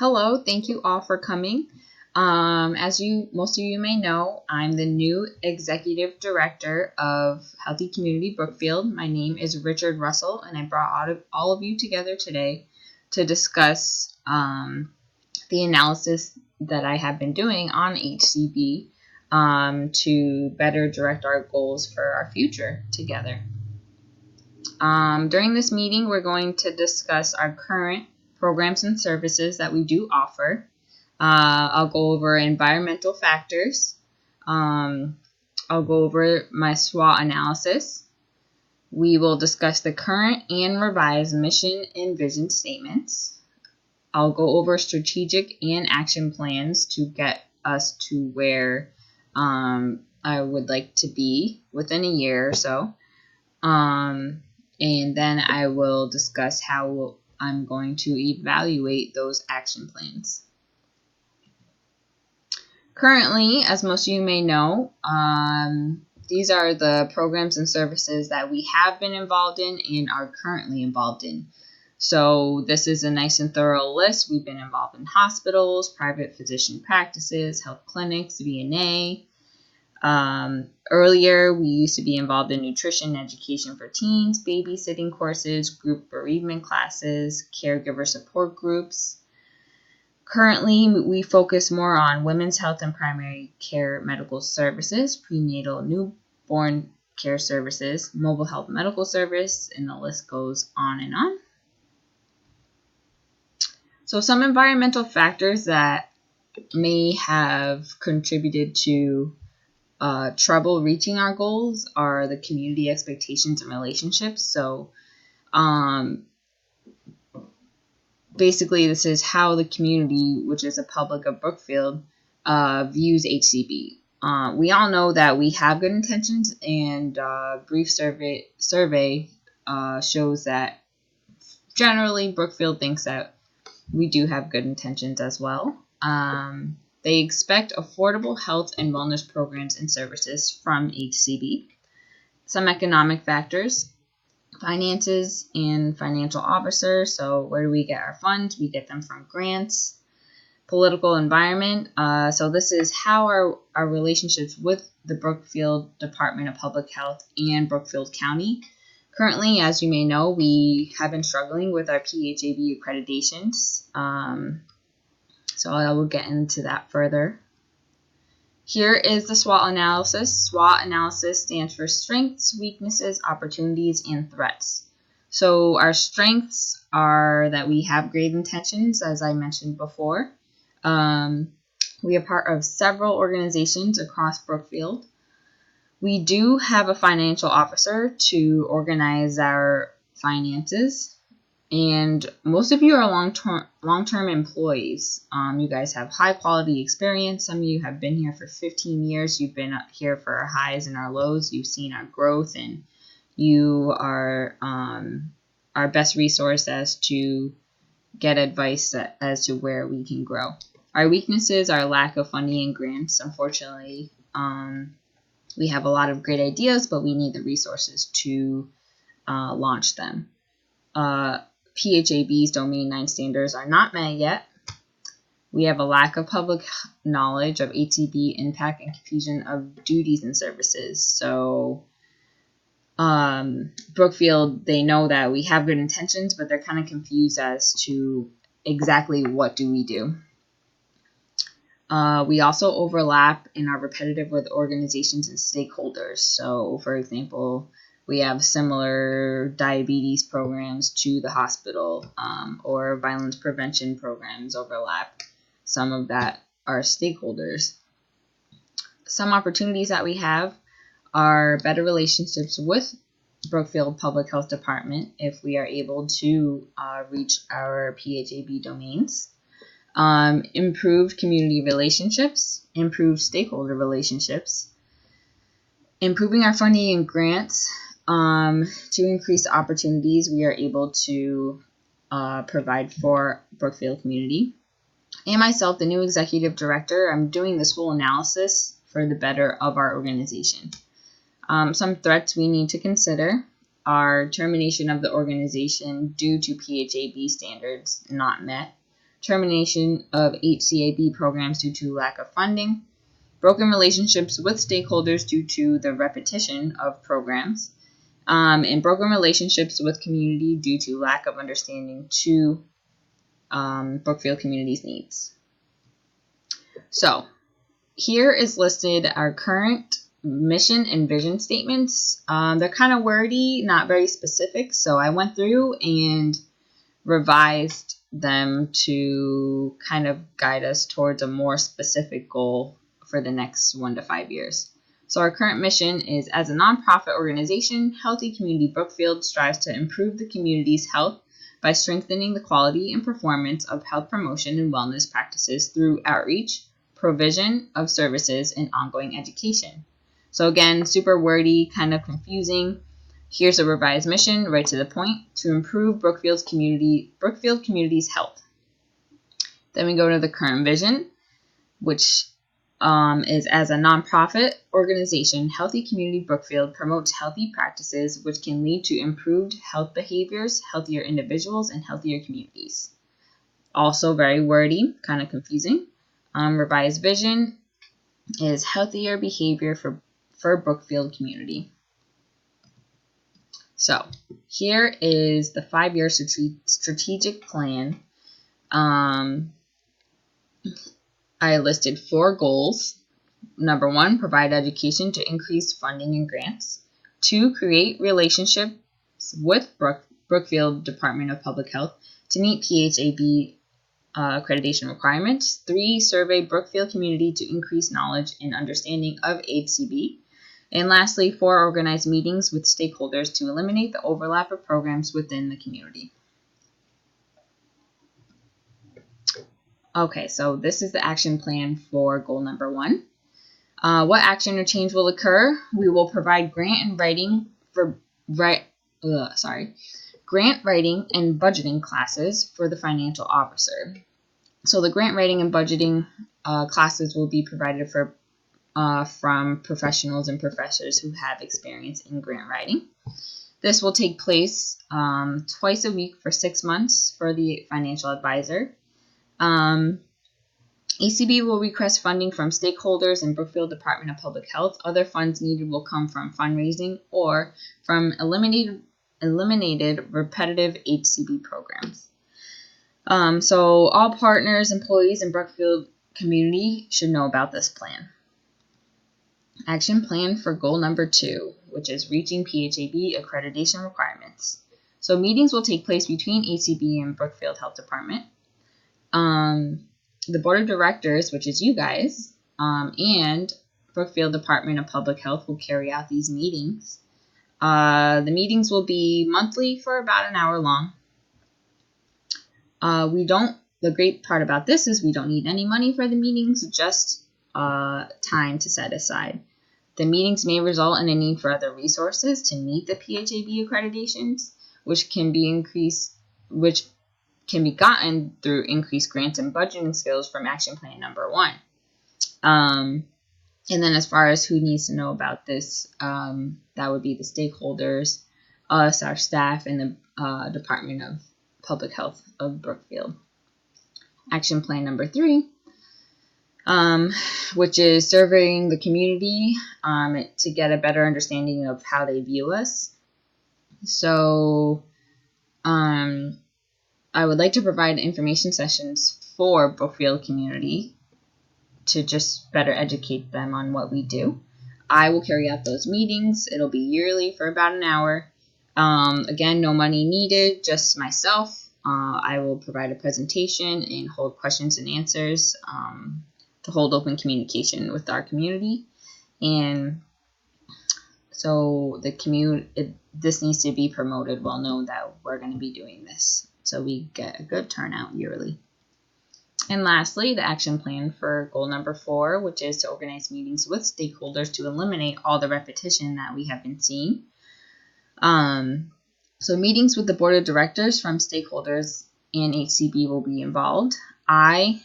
Hello, thank you all for coming. As most of you may know, I'm the new executive director of Healthy Community Brookfield. My name is Richard Russell, and I brought all of you together today to discuss the analysis that I have been doing on HCB to better direct our goals for our future together. During this meeting, we're going to discuss our current programs and services that we do offer. I'll go over environmental factors. I'll go over my SWOT analysis. We will discuss the current and revised mission and vision statements. I'll go over strategic and action plans to get us to where I would like to be within a year or so. And then I will discuss how I'm going to evaluate those action plans. Currently, as most of you may know, these are the programs and services that we have been involved in and are currently involved in. So this is a nice and thorough list. We've been involved in hospitals, private physician practices, health clinics, VNA. Earlier, we used to be involved in nutrition education for teens, babysitting courses, group bereavement classes, caregiver support groups. Currently, we focus more on women's health and primary care medical services, prenatal newborn care services, mobile health medical service, and the list goes on and on. So some environmental factors that may have contributed to trouble reaching our goals are the community expectations and relationships. So basically this is how the community, which is a public of Brookfield, views HCB. We all know that we have good intentions, and brief survey shows that generally Brookfield thinks that we do have good intentions as well. They expect affordable health and wellness programs and services from HCB. Some economic factors, finances and financial officer. So where do we get our funds? We get them from grants. Political environment. So this is how our relationships with the Brookfield Department of Public Health and Brookfield County. Currently, as you may know, we have been struggling with our PHAB accreditations. So I will get into that further. Here is the SWOT analysis. SWOT analysis stands for strengths, weaknesses, opportunities, and threats. So our strengths are that we have great intentions, as I mentioned before. We are part of several organizations across Brookfield. We do have a financial officer to organize our finances. And most of you are long-term employees. You guys have high-quality experience. Some of you have been here for 15 years. You've been up here for our highs and our lows. You've seen our growth, and you are our best resource as to get advice as to where we can grow. Our weaknesses are lack of funding and grants. Unfortunately, we have a lot of great ideas, but we need the resources to launch them. PHAB's Domain 9 standards are not met yet. We have a lack of public knowledge of HCB impact and confusion of duties and services. So Brookfield, they know that we have good intentions, but they're kind of confused as to exactly what do we do. We also overlap and are repetitive with organizations and stakeholders. So, for example, we have similar diabetes programs to the hospital, or violence prevention programs overlap. Some of that are stakeholders. Some opportunities that we have are better relationships with Brookfield Public Health Department if we are able to reach our PHAB domains. Improved community relationships, improved stakeholder relationships, improving our funding and grants. To increase opportunities we are able to provide for Brookfield community. And myself, the new executive director, I'm doing this whole analysis for the better of our organization. Some threats we need to consider are termination of the organization due to PHAB standards not met, termination of HCAB programs due to lack of funding, broken relationships with stakeholders due to the repetition of programs, and broken relationships with community due to lack of understanding to Brookfield community's needs. So here is listed our current mission and vision statements. They're kind of wordy, not very specific, so I went through and revised them to kind of guide us towards a more specific goal for the next 1 to 5 years. So our current mission is, as a nonprofit organization, Healthy Community Brookfield strives to improve the community's health by strengthening the quality and performance of health promotion and wellness practices through outreach, provision of services, and ongoing education. So again, super wordy, kind of confusing. Here's a revised mission, right to the point, to improve Brookfield community's health. Then we go to the current vision, which is, as a nonprofit organization, Healthy Community Brookfield promotes healthy practices which can lead to improved health behaviors, healthier individuals, and healthier communities. Also very wordy, kind of confusing. Revised vision is healthier behavior for Brookfield community. So here is the 5-year strategic plan. I listed 4 goals. Number 1, provide education to increase funding and grants. 2, create relationships with Brookfield Department of Public Health to meet PHAB accreditation requirements. 3, survey Brookfield community to increase knowledge and understanding of HCB. And lastly, 4, organize meetings with stakeholders to eliminate the overlap of programs within the community. Okay, so this is the action plan for goal number 1. What action or change will occur? We will provide grant writing and budgeting classes for the financial officer. So the grant writing and budgeting classes will be provided from professionals and professors who have experience in grant writing. This will take place twice a week for 6 months for the financial advisor. HCB will request funding from stakeholders and Brookfield Department of Public Health. Other funds needed will come from fundraising or from eliminated repetitive HCB programs. So all partners, employees, and Brookfield community should know about this plan. Action plan for goal number 2, which is reaching PHAB accreditation requirements. So meetings will take place between HCB and Brookfield Health Department. The board of directors, which is you guys, and Brookfield Department of Public Health will carry out these meetings. The meetings will be monthly for about an hour long. The great part about this is we don't need any money for the meetings, just time to set aside. The meetings may result in a need for other resources to meet the PHAB accreditations, which can be gotten through increased grants and budgeting skills from action plan number 1. And then as far as who needs to know about this, that would be the stakeholders, us, our staff, and the Department of Public Health of Brookfield. Action plan number 3, which is surveying the community to get a better understanding of how they view us. So I would like to provide information sessions for Brookfield community to just better educate them on what we do. I will carry out those meetings. It'll be yearly for about an hour. Again, no money needed, just myself. I will provide a presentation and hold questions and answers to hold open communication with our community. And so this needs to be promoted, well known that we're going to be doing this, so we get a good turnout yearly. And lastly, the action plan for goal number 4, which is to organize meetings with stakeholders to eliminate all the repetition that we have been seeing. So meetings with the board of directors from stakeholders and HCB will be involved. I,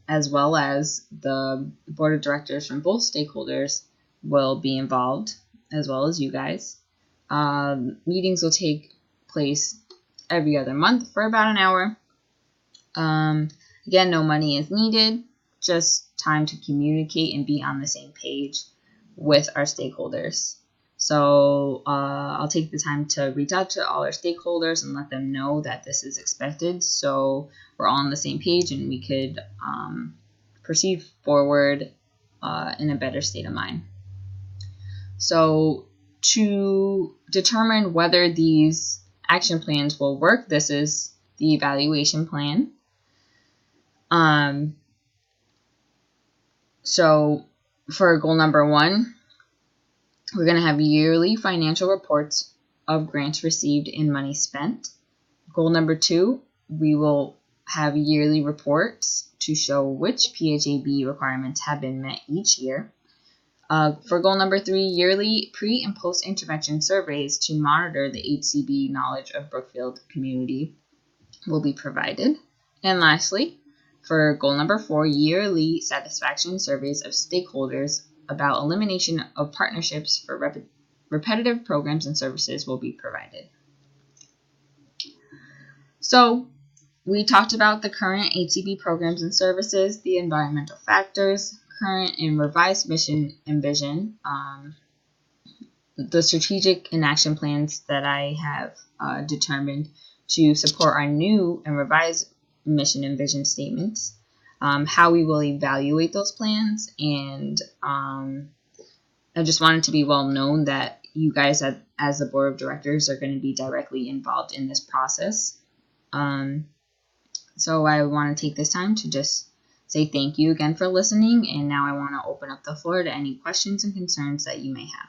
as well as the board of directors from both stakeholders, will be involved, as well as you guys. Meetings will take place every other month for about an hour. Again, no money is needed, just time to communicate and be on the same page with our stakeholders. So I'll take the time to reach out to all our stakeholders and let them know that this is expected, so we're all on the same page and we could proceed forward in a better state of mind. So to determine whether these action plans will work, this is the evaluation plan. So for goal number 1, we're going to have yearly financial reports of grants received and money spent. Goal number 2, we will have yearly reports to show which PHAB requirements have been met each year. For goal number 3, yearly pre- and post-intervention surveys to monitor the HCB knowledge of Brookfield community will be provided. And lastly, for goal number 4, yearly satisfaction surveys of stakeholders about elimination of partnerships for repetitive programs and services will be provided. So we talked about the current HCB programs and services, the environmental factors, current and revised mission and vision, the strategic and action plans that I have determined to support our new and revised mission and vision statements, how we will evaluate those plans, and I just wanted to be well known that you guys as the board of directors are going to be directly involved in this process. So I want to take this time to just say thank you again for listening, and now I want to open up the floor to any questions and concerns that you may have.